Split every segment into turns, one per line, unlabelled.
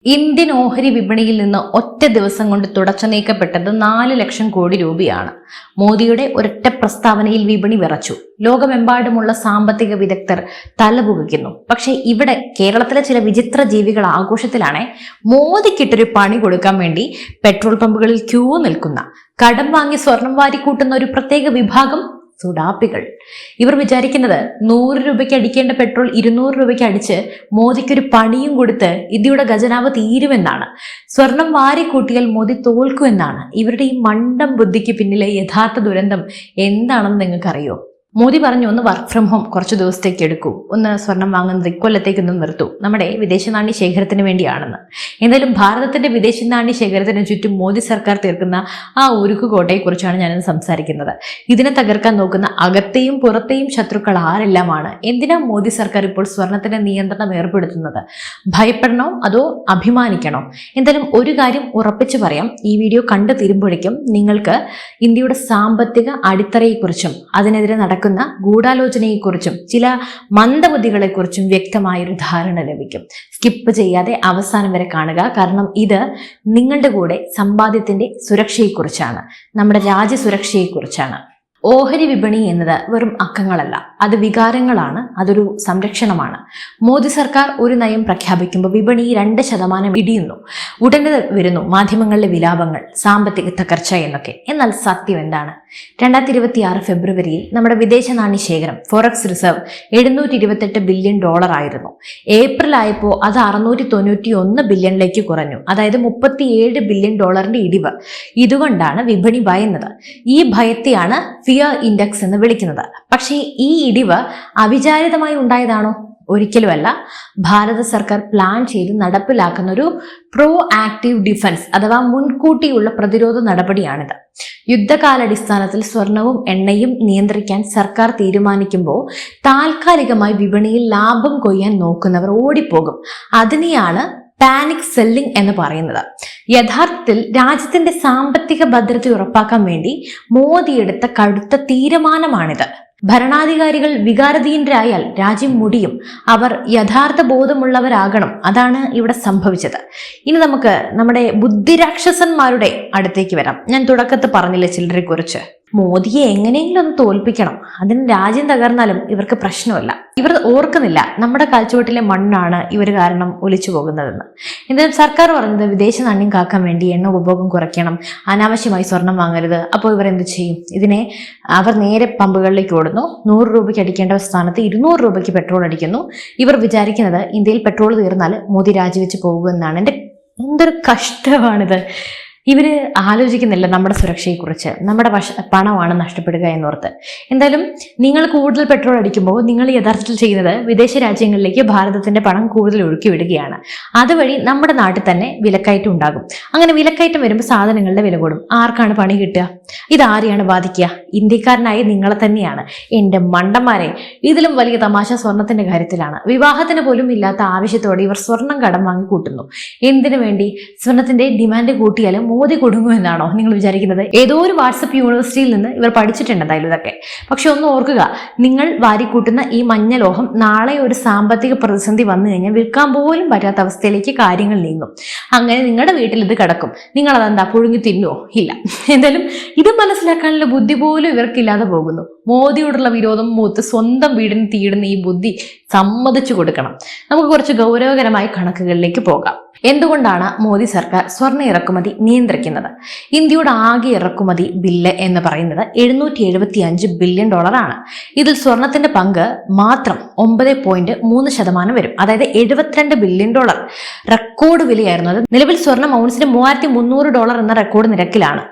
Indian ഓഹരി വിപണിയിൽ നിന്ന് ഒറ്റ ദിവസം കൊണ്ട് തുടച്ചു നീക്കപ്പെട്ടത് 4 ലക്ഷം കോടി രൂപയാണ്. മോദിയുടെ ഒരൊറ്റ പ്രസ്താവനയിൽ വിപണി വിറച്ചു. ലോകമെമ്പാടുമുള്ള സാമ്പത്തിക വിദഗ്ധർ തലപുകയ്ക്കുന്നു. പക്ഷേ ഇവിടെ കേരളത്തിലെ ചില വിചിത്ര ജീവികൾ ആഘോഷത്തിലാണ്. മോദിക്കിട്ടൊരു പണി കൊടുക്കാൻ വേണ്ടി പെട്രോൾ പമ്പുകളിൽ ക്യൂ നിൽക്കുന്ന, കടം വാങ്ങി സ്വർണം വാരിക്കൂട്ടുന്ന ഒരു പ്രത്യേക വിഭാഗം സുഡാപ്പികൾ. ഇവർ വിചാരിക്കുന്നത് 100 രൂപയ്ക്ക് അടിക്കേണ്ട പെട്രോൾ 200 രൂപയ്ക്ക് അടിച്ച് മോദിക്കൊരു പണിയും കൊടുത്ത് ഇന്ത്യയുടെ ഖജനാവ് തീരുമെന്നാണ്. സ്വർണം വാരിക്കൂട്ടിയാൽ മോദി തോൽക്കുമെന്നാണ്. ഇവരുടെ ഈ മണ്ടം ബുദ്ധിക്ക് പിന്നിലെ യഥാർത്ഥ ദുരന്തം എന്താണെന്ന് നിങ്ങൾക്കറിയോ? മോദി പറഞ്ഞു, ഒന്ന് വർക്ക് ഫ്രം ഹോം കുറച്ച് ദിവസത്തേക്ക് എടുക്കൂ, ഒന്ന് സ്വർണം വാങ്ങുന്നത് ഇക്കൊല്ലത്തേക്കൊന്നും നിർത്തൂ, നമ്മുടെ വിദേശ നാണ്യ ശേഖരത്തിന് വേണ്ടിയാണെന്ന്. എന്തായാലും ഭാരതത്തിന്റെ വിദേശ നാണ്യ ശേഖരത്തിന് ചുറ്റും മോദി സർക്കാർ തീർക്കുന്ന ആ ഉരുക്കുകോട്ടയെക്കുറിച്ചാണ് ഞാനിന്ന് സംസാരിക്കുന്നത്. ഇതിനെ തകർക്കാൻ നോക്കുന്ന അകത്തെയും പുറത്തെയും ശത്രുക്കൾ ആരെല്ലാമാണ്? എന്തിനാ മോദി സർക്കാർ ഇപ്പോൾ സ്വർണത്തിന്റെ നിയന്ത്രണം ഏർപ്പെടുത്തുന്നത്? ഭയപ്പെടണോ അതോ അഭിമാനിക്കണോ? എന്തായാലും ഒരു കാര്യം ഉറപ്പിച്ചു പറയാം, ഈ വീഡിയോ കണ്ടു തീരുമ്പോഴേക്കും നിങ്ങൾക്ക് ഇന്ത്യയുടെ സാമ്പത്തിക അടിത്തറയെക്കുറിച്ചും അതിനെതിരെ നടക്കുന്ന ഗൂഢാലോചനയെക്കുറിച്ചും ചില മന്ദബുദ്ധികളെക്കുറിച്ചും വ്യക്തമായൊരു ധാരണ ലഭിക്കും. സ്കിപ്പ് ചെയ്യാതെ അവസാനം വരെ കാണുക. കാരണം ഇത് നിങ്ങളുടെ കൂടെ സമ്പാദ്യത്തിന്റെ സുരക്ഷയെക്കുറിച്ചാണ്, നമ്മുടെ രാജ്യസുരക്ഷയെക്കുറിച്ചാണ്. ഓഹരി വിപണി എന്നത് വെറും അക്കങ്ങളല്ല, അത് വികാരങ്ങളാണ്, അതൊരു സംരക്ഷണമാണ്. മോദി സർക്കാർ ഒരു നയം പ്രഖ്യാപിക്കുമ്പോൾ വിപണി 2% ഇടിയുന്നു. ഉടനെ വരുന്നു മാധ്യമങ്ങളിലെ വിലാപങ്ങൾ, സാമ്പത്തിക തകർച്ച എന്നൊക്കെ. എന്നാൽ സത്യം എന്താണ്? 2026 ഫെബ്രുവരിയിൽ നമ്മുടെ വിദേശ നാണ്യ ശേഖരം ഫോറക്സ് റിസർവ് $728 ബില്യൺ ആയിരുന്നു. ഏപ്രിൽ ആയപ്പോൾ അത് 691 ബില്യണിലേക്ക് കുറഞ്ഞു. അതായത് $37 ബില്യൺ ഇടിവ്. ഇതുകൊണ്ടാണ് വിപണി ഭയന്നത്. ഈ ഭയത്തെയാണ് ഫിയർ ഇൻഡെക്സ് എന്ന് വിളിക്കുന്നത്. പക്ഷേ ഈ ഇടിവ് അവിചാരിതമായി ഉണ്ടായതാണോ? ഒരിക്കലുമല്ല. ഭാരത സർക്കാർ പ്ലാൻ ചെയ്ത് നടപ്പിലാക്കുന്ന ഒരു പ്രോ ആക്റ്റീവ് ഡിഫൻസ് അഥവാ മുൻകൂട്ടിയുള്ള പ്രതിരോധ നടപടിയാണിത്. യുദ്ധകാലാടിസ്ഥാനത്തിൽ സ്വർണവും എണ്ണയും നിയന്ത്രിക്കാൻ സർക്കാർ തീരുമാനിക്കുമ്പോൾ താൽക്കാലികമായി വിപണിയിൽ ലാഭം കൊയ്യാൻ നോക്കുന്നവർ ഓടിപ്പോകും. അതിനെയാണ് പാനിക് സെല്ലിംഗ് എന്ന് പറയുന്നത്. യഥാർത്ഥത്തിൽ രാജ്യത്തിന്റെ സാമ്പത്തിക ഭദ്രത ഉറപ്പാക്കാൻ വേണ്ടി മോദി എടുത്ത കടുത്ത തീരുമാനമാണിത്. ഭരണാധികാരികൾ വികാരധീനരായാൽ രാജ്യം മുടിയും. അവർ യഥാർത്ഥ ബോധമുള്ളവരാകണം. അതാണ് ഇവിടെ സംഭവിച്ചത്. ഇനി നമുക്ക് നമ്മുടെ ബുദ്ധിരാക്ഷസന്മാരുടെ അടുത്തേക്ക് വരാം. ഞാൻ തുടക്കത്തിൽ പറഞ്ഞില്ലേ ചിലരെ കുറിച്ച്. മോദിയെ എങ്ങനെയെങ്കിലും ഒന്ന് തോൽപ്പിക്കണം, അതിന് രാജ്യം തകർന്നാലും ഇവർക്ക് പ്രശ്നമല്ല. ഇവർ ഓർക്കുന്നില്ല നമ്മുടെ കാൽച്ചുവട്ടിലെ മണ്ണാണ് ഇവർ കാരണം ഒലിച്ചു പോകുന്നതെന്ന്. എന്തായാലും സർക്കാർ പറഞ്ഞത് വിദേശ നാണ്യം കാക്കാൻ വേണ്ടി എണ്ണ ഉപഭോഗം കുറയ്ക്കണം, അനാവശ്യമായി സ്വർണം വാങ്ങരുത്. അപ്പോൾ ഇവർ എന്ത് ചെയ്യും? ഇതിനെ അവർ നേരെ പമ്പുകളിലേക്ക് ഓടുന്നു. 100 രൂപയ്ക്ക് അടിക്കേണ്ട സ്ഥാനത്ത് 200 രൂപയ്ക്ക് പെട്രോൾ അടിക്കുന്നു. ഇവർ വിചാരിക്കുന്നത് ഇന്ത്യയിൽ പെട്രോൾ തീർന്നാൽ മോദി രാജിവെച്ച് പോകുമെന്നാണ്. എന്തൊരു കഷ്ടമാണിത്. ഇവര് ആലോചിക്കുന്നില്ല നമ്മുടെ സുരക്ഷയെക്കുറിച്ച്. നമ്മുടെ പണമാണ് നഷ്ടപ്പെടുക എന്നോർത്ത്. എന്തായാലും നിങ്ങൾ കൂടുതൽ പെട്രോൾ അടിക്കുമ്പോൾ നിങ്ങൾ യഥാർത്ഥത്തിൽ ചെയ്യുന്നത് വിദേശ രാജ്യങ്ങളിലേക്ക് ഭാരതത്തിന്റെ പണം കൂടുതൽ ഒഴുക്കി വിടുകയാണ്. അതുവഴി നമ്മുടെ നാട്ടിൽ തന്നെ വിലക്കയറ്റം ഉണ്ടാകും. അങ്ങനെ വിലക്കയറ്റം വരുമ്പോൾ സാധനങ്ങളുടെ വില കൂടും. ആർക്കാണ് പണി കിട്ടുക? ഇതാരെയാണ് ബാധിക്കുക? ഇന്ത്യക്കാരനായ നിങ്ങളെ തന്നെയാണ്. എന്റെ മണ്ടന്മാരെ, ഇതിലും വലിയ തമാശ സ്വർണത്തിന്റെ കാര്യത്തിലാണ്. വിവാഹത്തിന് പോലും ഇല്ലാത്ത ആവശ്യത്തോടെ ഇവർ സ്വർണം കടം വാങ്ങി കൂട്ടുന്നു. എന്തിനു വേണ്ടി? സ്വർണത്തിന്റെ ഡിമാൻഡ് കൂട്ടിയാലും മോദി കൊടുങ്ങുമെന്നാണോ നിങ്ങൾ വിചാരിക്കുന്നത്? ഏതോ ഒരു വാട്സപ്പ് യൂണിവേഴ്സിറ്റിയിൽ നിന്ന് ഇവർ പഠിച്ചിട്ടുണ്ട് എന്തായാലും ഇതൊക്കെ. പക്ഷെ ഒന്ന് ഓർക്കുക, നിങ്ങൾ വാരിക്കൂട്ടുന്ന ഈ മഞ്ഞ ലോഹം നാളെ ഒരു സാമ്പത്തിക പ്രതിസന്ധി വന്നു കഴിഞ്ഞാൽ വിൽക്കാൻ പോലും പറ്റാത്ത അവസ്ഥയിലേക്ക് കാര്യങ്ങൾ നീങ്ങും. അങ്ങനെ നിങ്ങളുടെ വീട്ടിൽ ഇത് കിടക്കും. നിങ്ങൾ അതെന്താ പുഴുങ്ങി തിന്നുവോ? ഇല്ല. എന്തായാലും ഇത് മനസ്സിലാക്കാനുള്ള ബുദ്ധി പോലും ഇവർക്കില്ലാതെ പോകുന്നു. മോദിയോടുള്ള വിരോധം മൂത്ത് സ്വന്തം വീടിന് തീടുന്ന ഈ ബുദ്ധി സമ്മതിച്ചു കൊടുക്കണം. നമുക്ക് കുറച്ച് ഗൗരവകരമായ കണക്കുകളിലേക്ക് പോകാം. എന്തുകൊണ്ടാണ് മോദി സർക്കാർ സ്വർണ്ണ ഇറക്കുമതി നിയന്ത്രിക്കുന്നത്? ഇന്ത്യയുടെ ആകെ ഇറക്കുമതി ബില്ല് എന്ന് പറയുന്നത് $775 ബില്യൺ ആണ്. ഇതിൽ സ്വർണത്തിന്റെ പങ്ക് മാത്രം 9.3% വരും. അതായത് $72 ബില്യൺ. റെക്കോർഡ് വിലയായിരുന്നു അത്. നിലവിൽ സ്വർണം ഔൺസിന് $3300 എന്ന റെക്കോർഡ് നിരക്കിലാണ്.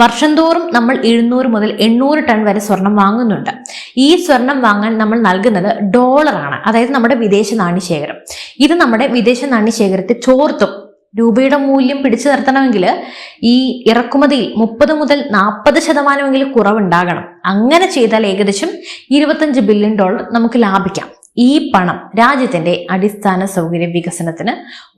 വർഷം തോറും നമ്മൾ 700 മുതൽ 800 ടൺ വരെ സ്വർണം വാങ്ങുന്നുണ്ട്. ഈ സ്വർണം വാങ്ങാൻ നമ്മൾ നൽകുന്നത് ഡോളറാണ്. അതായത് നമ്മുടെ വിദേശ നാണ്യ ശേഖരം. ഇത് നമ്മുടെ വിദേശ നാണ്യ ശേഖരത്തെ ചോർത്തും. രൂപയുടെ മൂല്യം പിടിച്ചു നിർത്തണമെങ്കിൽ ഈ ഇറക്കുമതിയിൽ 30 മുതൽ 40% കുറവുണ്ടാകണം. അങ്ങനെ ചെയ്താൽ ഏകദേശം $25 ബില്യൺ നമുക്ക് ലാഭിക്കാം. ഈ പണം രാജ്യത്തിന്റെ അടിസ്ഥാന സൗകര്യ വികസനത്തിന്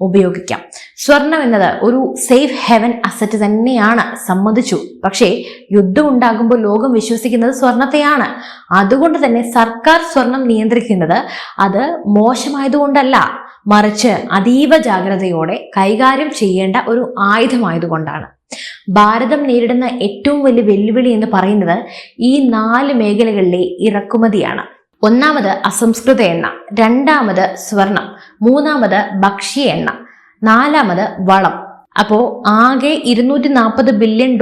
ഉപയോഗിക്കാം. സ്വർണം എന്നത് ഒരു സേഫ് ഹെവൻ അസറ്റ് തന്നെയാണ്, സമ്മതിച്ചു. പക്ഷേ യുദ്ധം ഉണ്ടാകുമ്പോൾ ലോകം വിശ്വസിക്കുന്നത് സ്വർണത്തെയാണ്. അതുകൊണ്ട് തന്നെ സർക്കാർ സ്വർണം നിയന്ത്രിക്കുന്നത് അത് മോശമായതുകൊണ്ടല്ല, മറിച്ച് അതീവ ജാഗ്രതയോടെ കൈകാര്യം ചെയ്യേണ്ട ഒരു ആയുധമായതുകൊണ്ടാണ്. ഭാരതം നേരിടുന്ന ഏറ്റവും വലിയ വെല്ലുവിളി എന്ന് പറയുന്നത് ഈ 4 മേഖലകളിലെ ഇറക്കുമതിയാണ്. ഒന്നാമത് അസംസ്കൃത എണ്ണ, രണ്ടാമത് സ്വർണം, മൂന്നാമത് ഭക്ഷ്യ എണ്ണ, നാലാമത് വളം. അപ്പോൾ ആകെ $240 ബില്യൺ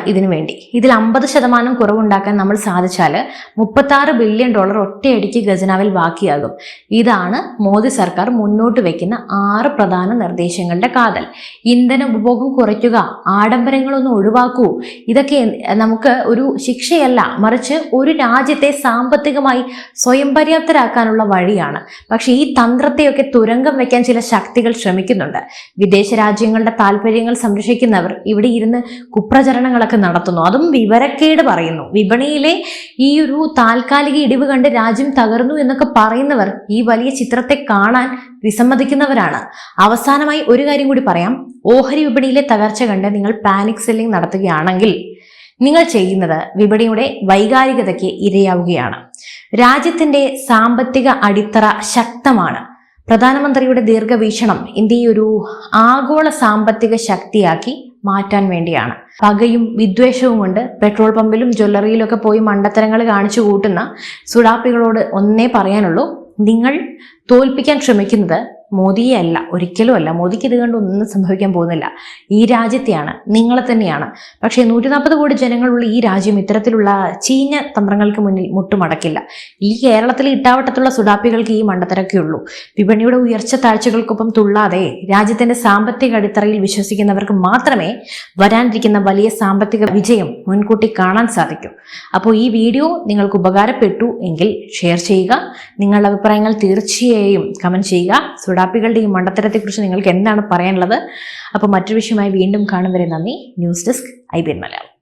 ഇതിനു വേണ്ടി. ഇതിൽ 50% കുറവുണ്ടാക്കാൻ നമ്മൾ സാധിച്ചാൽ $36 ബില്യൺ ഒറ്റയടിക്ക് ഖജനാവിൽ ബാക്കിയാകും. ഇതാണ് മോദി സർക്കാർ മുന്നോട്ട് വെക്കുന്ന 6 പ്രധാന നിർദ്ദേശങ്ങളുടെ കാതൽ. ഇന്ധന ഉപഭോഗം കുറയ്ക്കുക, ആഡംബരങ്ങളൊന്നും ഒഴിവാക്കൂ. ഇതൊക്കെ നമുക്ക് ഒരു ശിക്ഷയല്ല, മറിച്ച് ഒരു രാജ്യത്തെ സാമ്പത്തികമായി സ്വയം പര്യാപ്തരാക്കാനുള്ള വഴിയാണ്. പക്ഷെ ഈ തന്ത്രത്തെയൊക്കെ തുരങ്കം വെക്കാൻ ചില ശക്തികൾ ശ്രമിക്കുന്നുണ്ട്. വിദേശ രാജ്യങ്ങൾ താല്പര്യങ്ങൾ സംരക്ഷിക്കുന്നവർ ഇവിടെ ഇരുന്ന് കുപ്രചരണങ്ങളൊക്കെ നടത്തുന്നു, അതും വിവരക്കേട് പറയുന്നു. വിപണിയിലെ ഈ ഒരു താൽക്കാലിക ഇടിവ് കണ്ട് രാജ്യം തകർന്നു എന്നൊക്കെ പറയുന്നവർ ഈ വലിയ ചിത്രത്തെ കാണാൻ വിസമ്മതിക്കുന്നവരാണ്. അവസാനമായി ഒരു കാര്യം കൂടി പറയാം. ഓഹരി വിപണിയിലെ തകർച്ച കണ്ട് നിങ്ങൾ പാനിക് സെല്ലിംഗ് നടത്തുകയാണെങ്കിൽ നിങ്ങൾ ചെയ്യുന്നത് വിപണിയുടെ വൈകാരികതയ്ക്ക് ഇരയാവുകയാണ്. രാജ്യത്തിന്റെ സാമ്പത്തിക അടിത്തറ ശക്തമാണ്. പ്രധാനമന്ത്രിയുടെ ദീർഘവീക്ഷണം ഇന്ത്യയെ ഒരു ആഗോള സാമ്പത്തിക ശക്തിയാക്കി മാറ്റാൻ വേണ്ടിയാണ്. പകയും വിദ്വേഷവും കൊണ്ട് പെട്രോൾ പമ്പിലും ജ്വല്ലറിയിലും ഒക്കെ പോയി മണ്ടത്തരങ്ങൾ കാണിച്ചു കൂട്ടുന്ന സുഡാപ്പികളോട് ഒന്നേ പറയാനുള്ളൂ, നിങ്ങൾ തോൽപ്പിക്കാൻ ശ്രമിക്കുന്നത് മോദിയെ അല്ല, ഒരിക്കലും അല്ല. മോദിക്ക് ഇത് കണ്ട് ഒന്നും സംഭവിക്കാൻ പോകുന്നില്ല. ഈ രാജ്യത്തെയാണ്, നിങ്ങളെ തന്നെയാണ്. പക്ഷേ 140 കോടി ജനങ്ങളുള്ള ഈ രാജ്യം ഇത്തരത്തിലുള്ള ചീഞ്ഞ തന്ത്രങ്ങൾക്ക് മുന്നിൽ മുട്ടുമടക്കില്ല. ഈ കേരളത്തിലെ ഇട്ടാവട്ടത്തുള്ള സുഡാപ്പികൾക്ക് ഈ മണ്ടത്തരൊക്കെ ഉള്ളൂ. വിപണിയുടെ ഉയർച്ച താഴ്ചകൾക്കൊപ്പം തുള്ളാതെ രാജ്യത്തിന്റെ സാമ്പത്തിക അടിത്തറയിൽ വിശ്വസിക്കുന്നവർക്ക് മാത്രമേ വരാനിരിക്കുന്ന വലിയ സാമ്പത്തിക വിജയം മുൻകൂട്ടി കാണാൻ സാധിക്കൂ. അപ്പോൾ ഈ വീഡിയോ നിങ്ങൾക്ക് ഉപകാരപ്പെട്ടു എങ്കിൽ ഷെയർ ചെയ്യുക. നിങ്ങളുടെ അഭിപ്രായങ്ങൾ തീർച്ചയായും കമന്റ് ചെയ്യുക. സുഡാപ്പികളുടെ ഈ മണ്ടത്തരത്തെക്കുറിച്ച് നിങ്ങൾക്ക് എന്താണ് പറയാനുള്ളത്? അപ്പോൾ മറ്റൊരു വിഷയമായി വീണ്ടും കാണും വരെ നന്ദി. News desk IBN Malayalam.